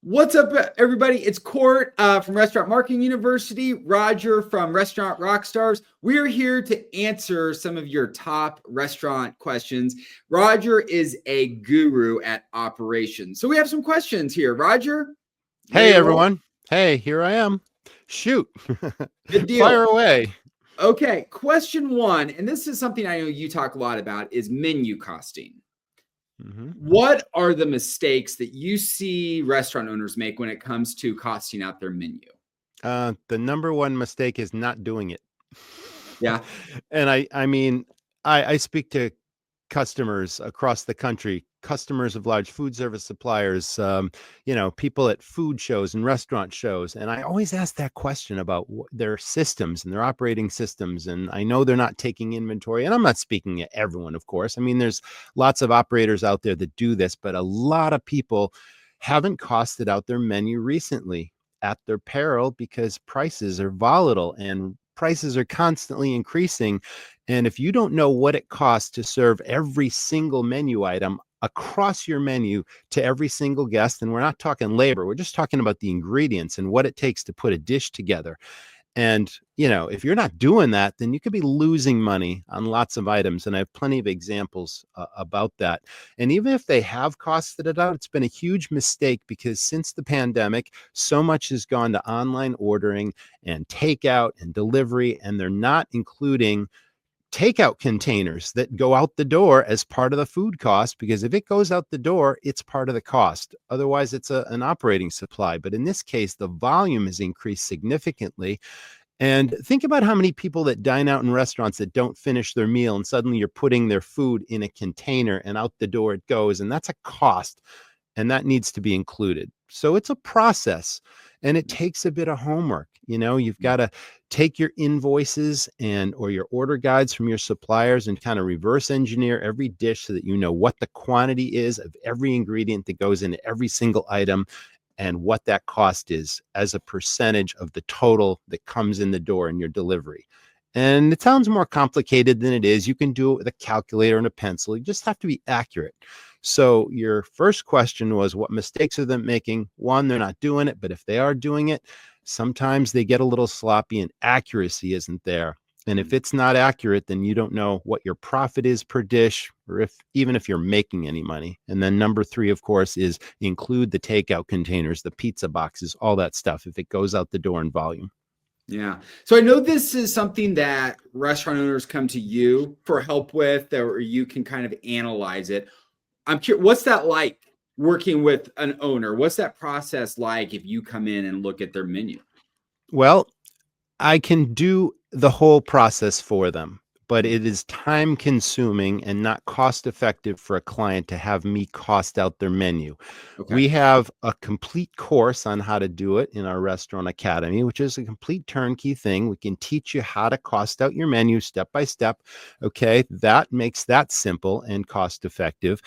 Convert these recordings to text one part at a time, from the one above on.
What's up, everybody? It's Court from Restaurant Marketing University, Roger from Restaurant Rockstars. We're here to answer some of your top restaurant questions. Roger is a guru at operations. So we have some questions here. Roger, ready Hey, to roll? everyone. Hey, here I am. Shoot. Good Fire deal. away. Okay, question one, and this is something I know you talk a lot about, is menu costing. Mhm. What are the mistakes that you see restaurant owners make when it comes to costing out their menu? The number one mistake is not doing it. Yeah. And I speak to customers across the country, customers of large food service suppliers, people at food shows and restaurant shows. And I always ask that question about their systems and their operating systems. And I know they're not taking inventory. And I'm not speaking at everyone, of course. I mean, there's lots of operators out there that do this, but a lot of people haven't costed out their menu recently at their peril because prices are volatile and prices are constantly increasing. And if you don't know what it costs to serve every single menu item across your menu to every single guest, and we're not talking labor, we're just talking about the ingredients and what it takes to put a dish together. And, if you're not doing that, then you could be losing money on lots of items. And I have plenty of examples about that. And even if they have costed it out, it's been a huge mistake because since the pandemic, so much has gone to online ordering and takeout and delivery, and they're not including takeout containers that go out the door as part of the food cost, because if it goes out the door, it's part of the cost. Otherwise, it's an operating supply. But in this case, the volume has increased significantly. And think about how many people that dine out in restaurants that don't finish their meal, and suddenly you're putting their food in a container and out the door it goes. And that's a cost, and that needs to be included. So it's a process, and it takes a bit of homework. You've got to take your invoices and or your order guides from your suppliers and kind of reverse engineer every dish so that you know what the quantity is of every ingredient that goes into every single item and what that cost is as a percentage of the total that comes in the door in your delivery. And it sounds more complicated than it is. You can do it with a calculator and a pencil. You just have to be accurate. So your first question was, what mistakes are they making? One, they're not doing it, but if they are doing it, sometimes they get a little sloppy and accuracy isn't there. And if it's not accurate, then you don't know what your profit is per dish, or even if you're making any money. And then number three, of course, is include the takeout containers, the pizza boxes, all that stuff if it goes out the door in volume. Yeah. So I know this is something that restaurant owners come to you for help with, or you can kind of analyze it. I'm curious, what's that like working with an owner? What's that process like if you come in and look at their menu? Well, I can do the whole process for them, but it is time consuming and not cost effective for a client to have me cost out their menu. Okay. We have a complete course on how to do it in our Restaurant Academy, which is a complete turnkey thing. We can teach you how to cost out your menu step by step. Okay. That makes that simple and cost effective.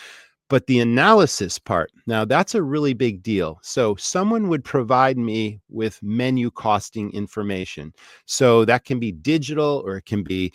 But the analysis part, now that's a really big deal. So someone would provide me with menu costing information. So that can be digital or it can be,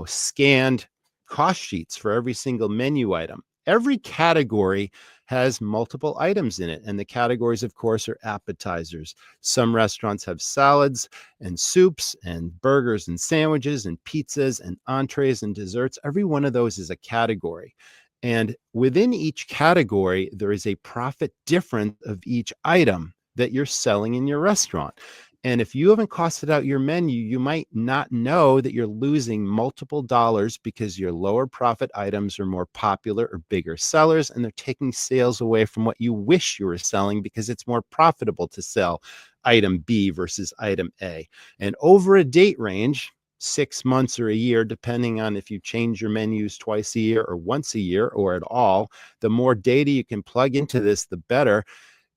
scanned cost sheets for every single menu item. Every category has multiple items in it. And the categories, of course, are appetizers. Some restaurants have salads and soups and burgers and sandwiches and pizzas and entrees and desserts. Every one of those is a category. And within each category, there is a profit difference of each item that you're selling in your restaurant. And if you haven't costed out your menu, you might not know that you're losing multiple dollars because your lower profit items are more popular or bigger sellers, and they're taking sales away from what you wish you were selling because it's more profitable to sell item B versus item A. And over a date range, 6 months or a year, depending on if you change your menus twice a year or once a year or at all, the more data you can plug into this, the better.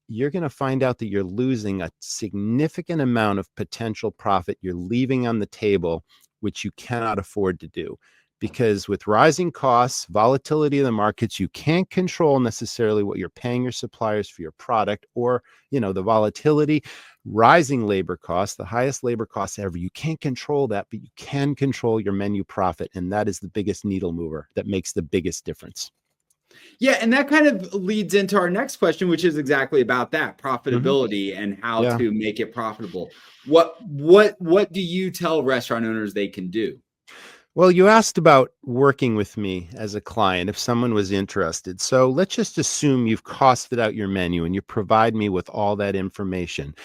You're going to find out that you're losing a significant amount of potential profit you're leaving on the table, which you cannot afford to do. Because with rising costs, volatility of the markets, you can't control necessarily what you're paying your suppliers for your product, or, the volatility, rising labor costs, the highest labor costs ever. You can't control that, but you can control your menu profit. And that is the biggest needle mover that makes the biggest difference. Yeah, and that kind of leads into our next question, which is exactly about that Hmm. profitability and how Yeah. to make it profitable. What do you tell restaurant owners they can do? Well, you asked about working with me as a client if someone was interested. So let's just assume you've costed out your menu and you provide me with all that information.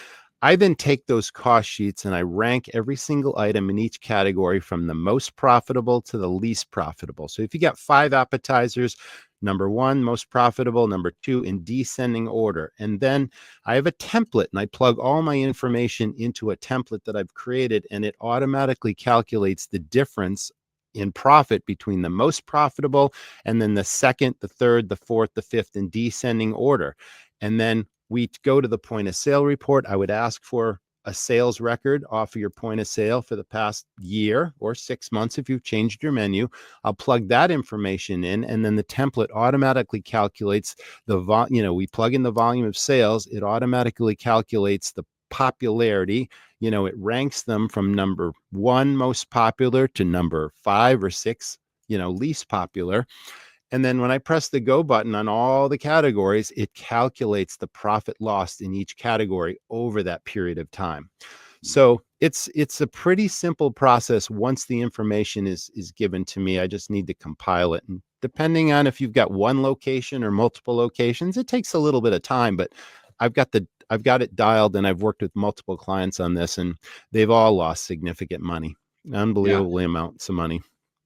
I then take those cost sheets and I rank every single item in each category from the most profitable to the least profitable. So if you got 5 appetizers, number one, most profitable, number two, in descending order. And then I have a template and I plug all my information into a template that I've created, and it automatically calculates the difference in profit between the most profitable and then the second, the third, the fourth, the fifth in descending order. And then we go to the point of sale report. I would ask for a sales record off of your point of sale for the past year or 6 months if you've changed your menu. I'll plug that information in, and then the template automatically calculates we plug in the volume of sales. It automatically calculates the popularity. It ranks them from number one most popular to number 5 or 6, least popular. And then when I press the go button on all the categories, it calculates the profit lost in each category over that period of time. So it's a pretty simple process. Once the information is given to me, I just need to compile it. And depending on if you've got one location or multiple locations, it takes a little bit of time, but I've got it dialed, and I've worked with multiple clients on this, and they've all lost significant money, Yeah. unbelievably amounts of money.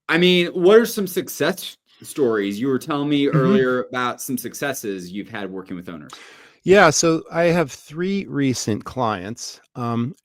I mean, what are some success stories? You were telling me Mhm. earlier about some successes you've had working with owners. Yeah, so I have 3 recent clients.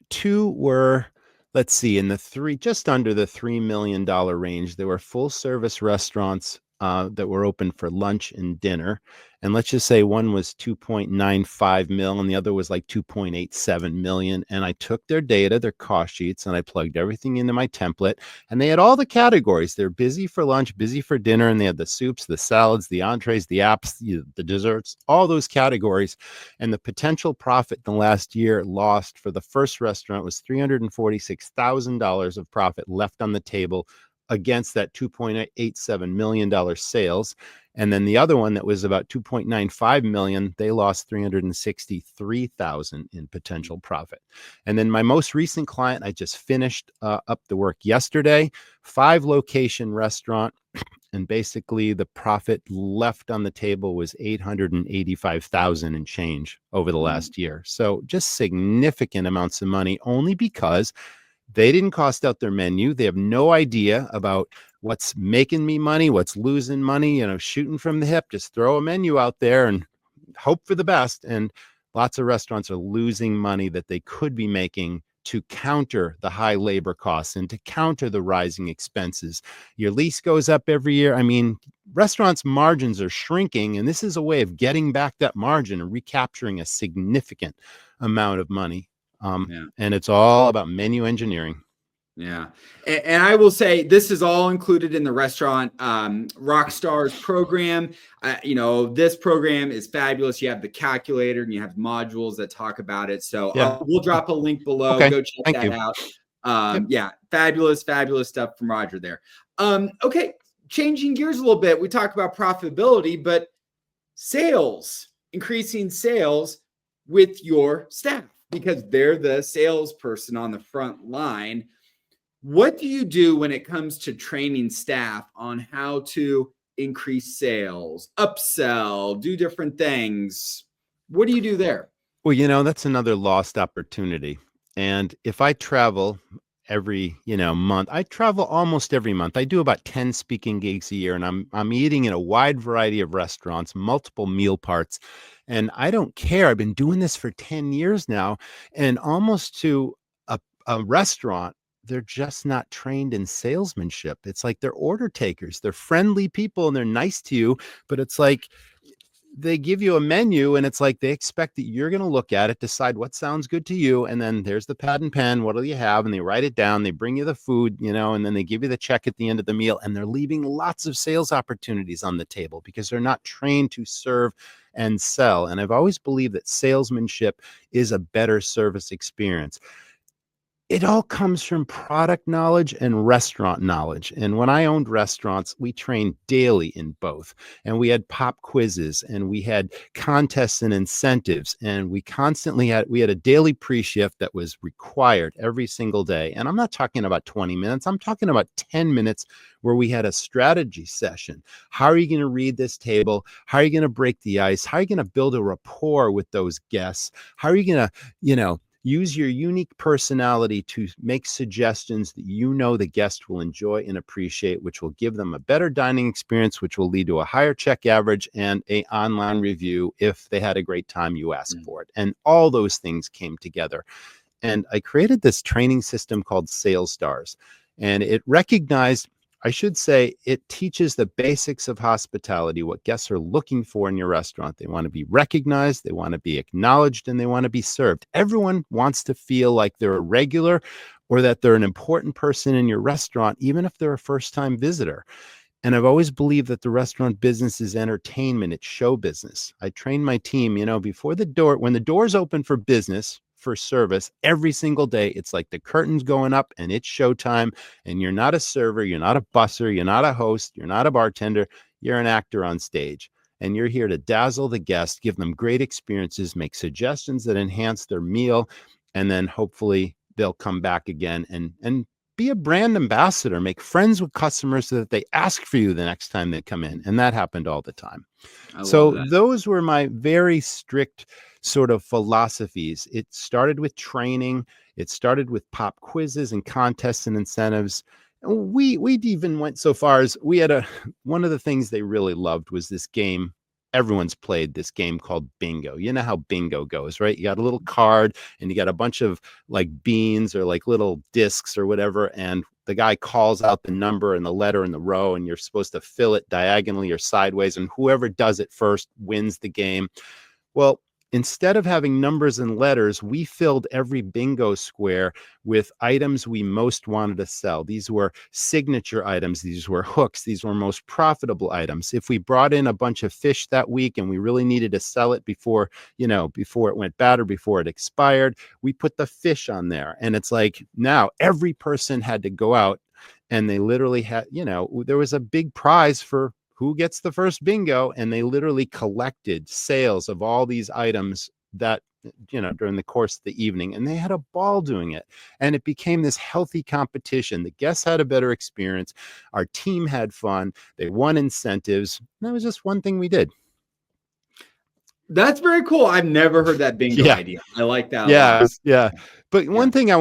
Two were, let's see, in the three, just under the $3 million range. They were full service restaurants that were open for lunch and dinner. And let's just say one was 2.95 mil and the other was like 2.87 million. And I took their data, their cost sheets, and I plugged everything into my template. And they had all the categories. They're busy for lunch, busy for dinner, and they had the soups, the salads, the entrees, the apps, the desserts, all those categories. And the potential profit in the last year lost for the first restaurant was $346,000 of profit left on the table against that $2.87 million sales. And then the other one that was about 2.95 million, they lost 363,000 in potential profit. And then my most recent client, I just finished up the work yesterday, 5 location restaurant, and basically the profit left on the table was 885,000 and change over the Mm, last year. So just significant amounts of money, only because they didn't cost out their menu. They have no idea about what's making me money, what's losing money, shooting from the hip. Just throw a menu out there and hope for the best. And lots of restaurants are losing money that they could be making to counter the high labor costs and to counter the rising expenses. Your lease goes up every year. I mean, restaurants' margins are shrinking, and this is a way of getting back that margin and recapturing a significant amount of money. yeah. And it's all about menu engineering. Yeah. And I will say this is all included in the restaurant Rockstars program. This program is fabulous. You have the calculator and you have modules that talk about it. So Yeah. we'll drop a link below. Okay. Go check Thank that you. out. Yep. Yeah, fabulous, fabulous stuff from Roger there. Okay, changing gears a little bit. We talk about profitability, but sales, increasing sales with your staff because they're the salesperson on the front line. What do you do when it comes to training staff on how to increase sales, upsell, do different things? What do you do there? Well, that's another lost opportunity. And if I travel every, month, I travel almost every month. I do about 10 speaking gigs a year, and I'm eating in a wide variety of restaurants, multiple meal parts. And I don't care. I've been doing this for 10 years now, and almost to a restaurant, they're just not trained in salesmanship. It's like they're order takers. They're friendly people and they're nice to you, but it's like they give you a menu and it's like they expect that you're going to look at it, decide what sounds good to you, and then there's the pad and pen. What do you have? And they write it down. They bring you the food, and then they give you the check at the end of the meal, and they're leaving lots of sales opportunities on the table because they're not trained to serve and sell. And I've always believed that salesmanship is a better service experience. It all comes from product knowledge and restaurant knowledge. And when I owned restaurants, we trained daily in both. And we had pop quizzes and we had contests and incentives. And we had a daily pre-shift that was required every single day. And I'm not talking about 20 minutes. I'm talking about 10 minutes where we had a strategy session. How are you going to read this table? How are you going to break the ice? How are you going to build a rapport with those guests? How are you going to, use your unique personality to make suggestions that the guest will enjoy and appreciate, which will give them a better dining experience, which will lead to a higher check average and an online review if they had a great time you asked for it. And all those things came together. And I created this training system called Sales Stars. And it teaches the basics of hospitality, what guests are looking for in your restaurant. They want to be recognized, they want to be acknowledged, and they want to be served. Everyone wants to feel like they're a regular or that they're an important person in your restaurant, even if they're a first-time visitor. And I've always believed that the restaurant business is entertainment, it's show business. I train my team, when the doors open for business, for service, every single day, it's like the curtain's going up and it's showtime. And you're not a server, you're not a busser, you're not a host, you're not a bartender, you're an actor on stage. And you're here to dazzle the guest, give them great experiences, make suggestions that enhance their meal, and then hopefully they'll come back again and be a brand ambassador, make friends with customers so that they ask for you the next time they come in. And that happened all the time. So those were my very strict sort of philosophies. It started with training. It started with pop quizzes and contests and incentives. We even went so far as one of the things they really loved was this game. Everyone's played this game called bingo. You know how bingo goes, right? You got a little card and you got a bunch of like beans or like little discs or whatever. And the guy calls out the number and the letter in the row, and you're supposed to fill it diagonally or sideways. And whoever does it first wins the game. Well, instead of having numbers and letters, we filled every bingo square with items we most wanted to sell. These were signature items. These were hooks. These were most profitable items. If we brought in a bunch of fish that week and we really needed to sell it before it went bad or before it expired, we put the fish on there. And it's like now every person had to go out and they literally had, there was a big prize for who gets the first bingo, and they literally collected sales of all these items that during the course of the evening, and they had a ball doing it. And it became this healthy competition. The guests had a better experience, our team had fun, they won incentives. And that was just one thing we did. That's very cool. I've never heard that bingo idea. I like that a lot. But one thing I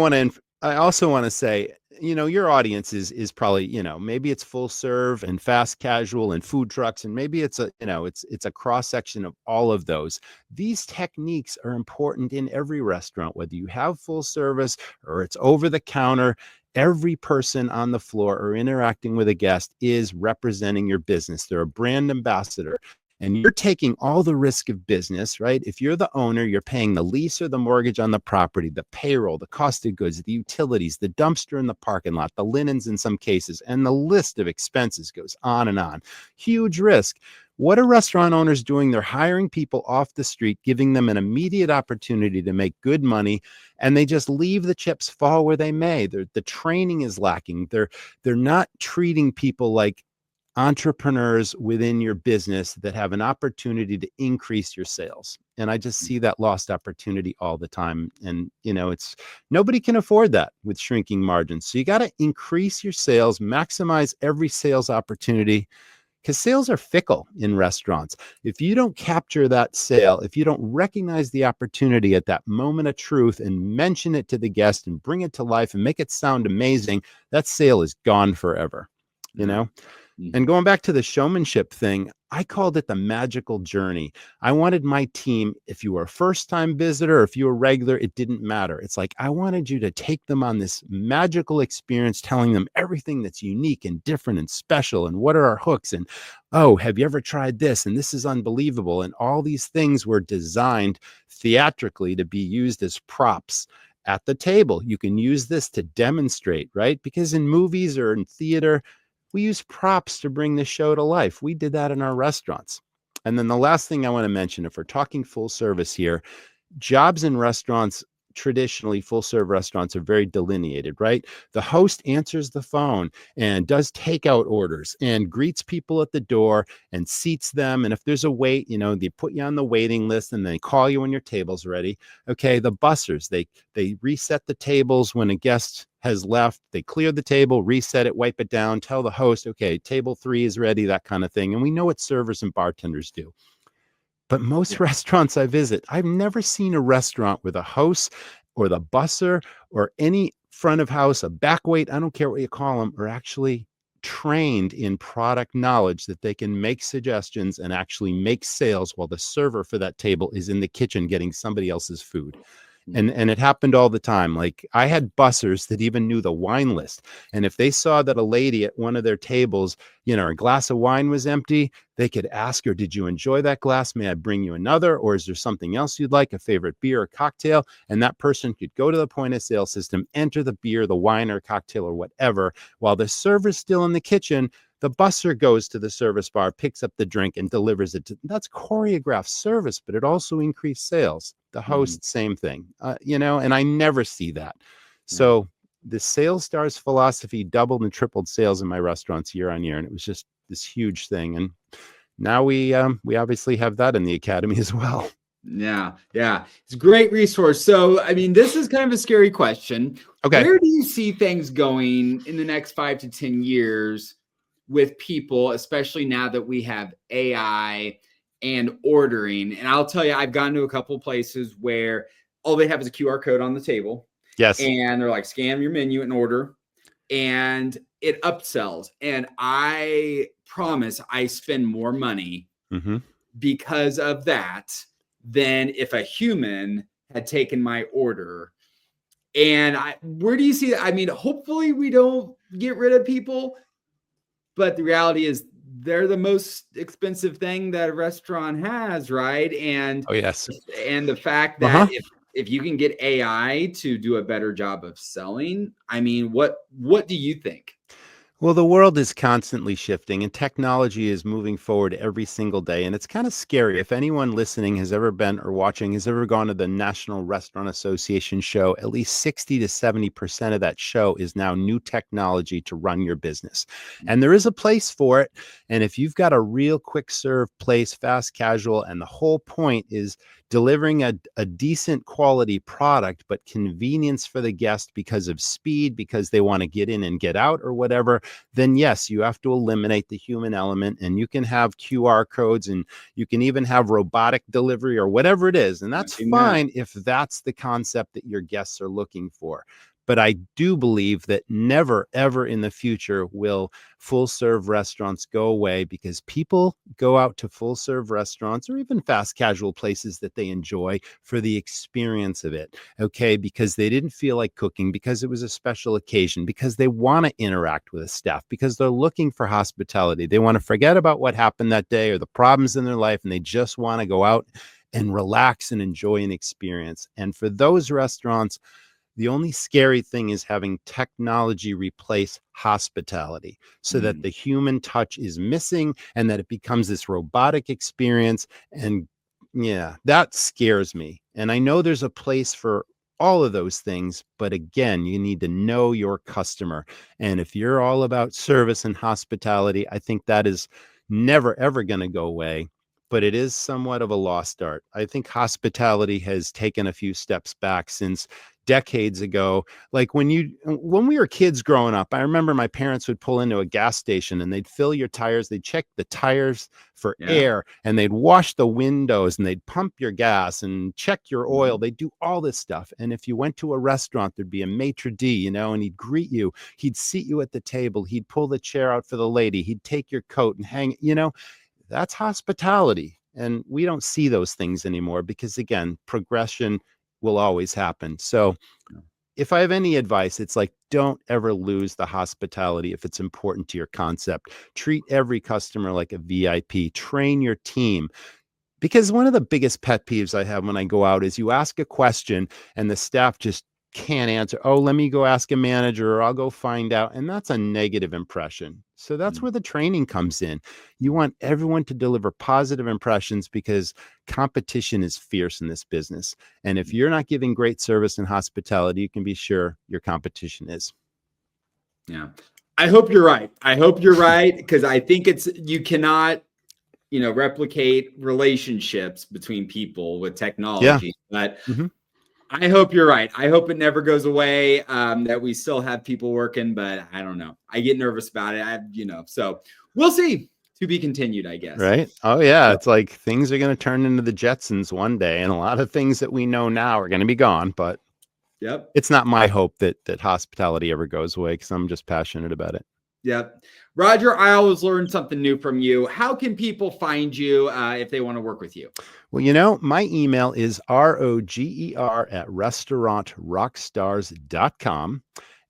also want to say, your audience is probably, maybe it's full serve and fast casual and food trucks, and maybe it's a cross section of all of those. These techniques are important in every restaurant, whether you have full service or it's over the counter. Every person on the floor or interacting with a guest is representing your business. They're a brand ambassador. And you're taking all the risk of business, right? If you're the owner, you're paying the lease or the mortgage on the property, the payroll, the cost of goods, the utilities, the dumpster in the parking lot, the linens in some cases, and the list of expenses goes on and on. Huge risk. What are restaurant owners doing? They're hiring people off the street, giving them an immediate opportunity to make good money, and they just leave the chips fall where they may. The training is lacking. They're not treating people like entrepreneurs within your business that have an opportunity to increase your sales. And I just see that lost opportunity all the time. And, it's nobody can afford that with shrinking margins. So you got to increase your sales, maximize every sales opportunity, because sales are fickle in restaurants. If you don't capture that sale, if you don't recognize the opportunity at that moment of truth and mention it to the guest and bring it to life and make it sound amazing, that sale is gone forever, And going back to the showmanship thing, I called it the magical journey. I wanted my team, if you were a first-time visitor or if you were regular, it didn't matter. It's like I wanted you to take them on this magical experience, telling them everything that's unique and different and special, and what are our hooks, and oh, have you ever tried this? And this is unbelievable. And all these things were designed theatrically to be used as props at the table. You can use this to demonstrate, right? Because in movies or in theater, we use props to bring the show to life. We did that in our restaurants. And then the last thing I want to mention, if we're talking full service here, jobs in restaurants traditionally full serve restaurants are very delineated, right? The host answers the phone and does takeout orders and greets people at the door and seats them. And if there's a wait, they put you on the waiting list and they call you when your table's ready. Okay, the bussers, they reset the tables when a guest has left. They clear the table, reset it, wipe it down, tell the host, okay, table 3 is ready, that kind of thing. And we know what servers and bartenders do. But most Yeah. restaurants I visit, I've never seen a restaurant where the host or the busser or any front of house, a back wait, I don't care what you call them, are actually trained in product knowledge that they can make suggestions and actually make sales while the server for that table is in the kitchen getting somebody else's food. And it happened all the time. Like, I had bussers that even knew the wine list. And if they saw that a lady at one of their tables, a glass of wine was empty, they could ask her, did you enjoy that glass? May I bring you another? Or is there something else you'd like, a favorite beer or cocktail? And that person could go to the point of sale system, enter the beer, the wine or cocktail or whatever, while the server's still in the kitchen. The busser goes to the service bar, picks up the drink and delivers it. That's choreographed service, but it also increased sales. The Mhm. host, same thing, and I never see that. Yeah. So the sales stars philosophy doubled and tripled sales in my restaurants year on year. And it was just this huge thing. And now we obviously have that in the academy as well. Yeah, yeah. It's a great resource. So, I mean, this is kind of a scary question. Okay. Where do you see things going in the next 5 to 10 years with people, especially now that we have AI and ordering? And I'll tell you, I've gone to a couple of places where all they have is a QR code on the table, Yes. and they're like, scan your menu and order, and it upsells. And I promise I spend more money Mm-hmm. because of that than if a human had taken my order. And where do you see that? I mean, hopefully we don't get rid of people, but the reality is they're the most expensive thing that a restaurant has, right? Oh, yes. And the fact that Uh-huh. if you can get AI to do a better job of selling, I mean, what do you think? Well, the world is constantly shifting and technology is moving forward every single day. And it's kind of scary. If anyone listening has ever been or watching has ever gone to the National Restaurant Association show, at least 60 to 70% of that show is now new technology to run your business. And there is a place for it. And if you've got a real quick serve place, fast casual, and the whole point is delivering a decent quality product, but convenience for the guest because of speed, because they want to get in and get out or whatever, then yes, you have to eliminate the human element. And you can have QR codes and you can even have robotic delivery or whatever it is. And I've that's seen that. fine if that's the concept that your guests are looking for. But I do believe that never, ever in the future will full serve restaurants go away, because people go out to full serve restaurants or even fast casual places that they enjoy for the experience of it. Okay. Because they didn't feel like cooking, because it was a special occasion, because they want to interact with the staff, because they're looking for hospitality. They want to forget about what happened that day or the problems in their life, and they just want to go out and relax and enjoy an experience. And for those restaurants, the only scary thing is having technology replace hospitality, so that Mm. the human touch is missing and that it becomes this robotic experience. And yeah, that scares me. And I know there's a place for all of those things, but again, you need to know your customer. And if you're all about service and hospitality, I think that is never, ever going to go away. But it is somewhat of a lost art. I think hospitality has taken a few steps back since decades ago. Like when we were kids growing up, I remember my parents would pull into a gas station and they'd fill your tires, they'd check the tires for Yeah. air, and they'd wash the windows and they'd pump your gas and check your oil. They'd do all this stuff. And if you went to a restaurant, there'd be a maitre d', and he'd greet you, he'd seat you at the table, he'd pull the chair out for the lady, he'd take your coat and hang, that's hospitality. And we don't see those things anymore because, again, progression will always happen. So if I have any advice, it's like, don't ever lose the hospitality if it's important to your concept. Treat every customer like a VIP. Train your team. Because one of the biggest pet peeves I have when I go out is you ask a question and the staff just can't answer. Oh, let me go ask a manager, or I'll go find out. And that's a negative impression. So that's where the training comes in. You want everyone to deliver positive impressions because competition is fierce in this business. And if you're not giving great service and hospitality, you can be sure your competition is. Yeah. I hope you're right. I hope you're right, because I think you cannot, replicate relationships between people with technology. But I hope you're right. I hope it never goes away, that we still have people working, but I don't know. I get nervous about it. So we'll see. To be continued, I guess. Right. Oh, yeah. It's like things are going to turn into the Jetsons one day. And a lot of things that we know now are going to be gone. But it's not my hope that hospitality ever goes away, because I'm just passionate about it. Yep. Roger, I always learn something new from you. How can people find you if they want to work with you? Well, my email is roger@restaurantrockstars.com.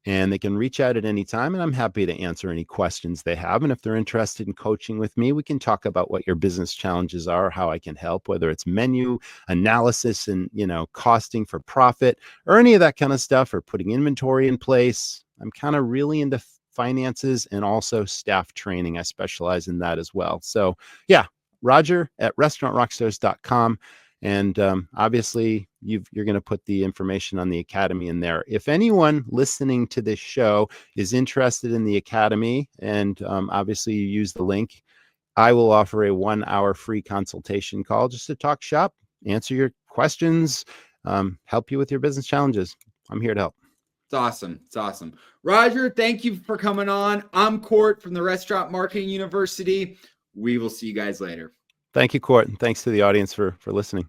And they can reach out at any time, and I'm happy to answer any questions they have. And if they're interested in coaching with me, we can talk about what your business challenges are, how I can help, whether it's menu analysis and, costing for profit, or any of that kind of stuff, or putting inventory in place. I'm kind of really into finances and also staff training. I specialize in that as well. So yeah, roger@restaurantrockstars.com. And obviously, you're going to put the information on the Academy in there. If anyone listening to this show is interested in the Academy, and obviously you use the link, I will offer a 1-hour free consultation call just to talk shop, answer your questions, help you with your business challenges. I'm here to help. It's awesome. It's awesome. Roger, thank you for coming on. I'm Court from the Restaurant Marketing University. We will see you guys later. Thank you, Court, and thanks to the audience for listening.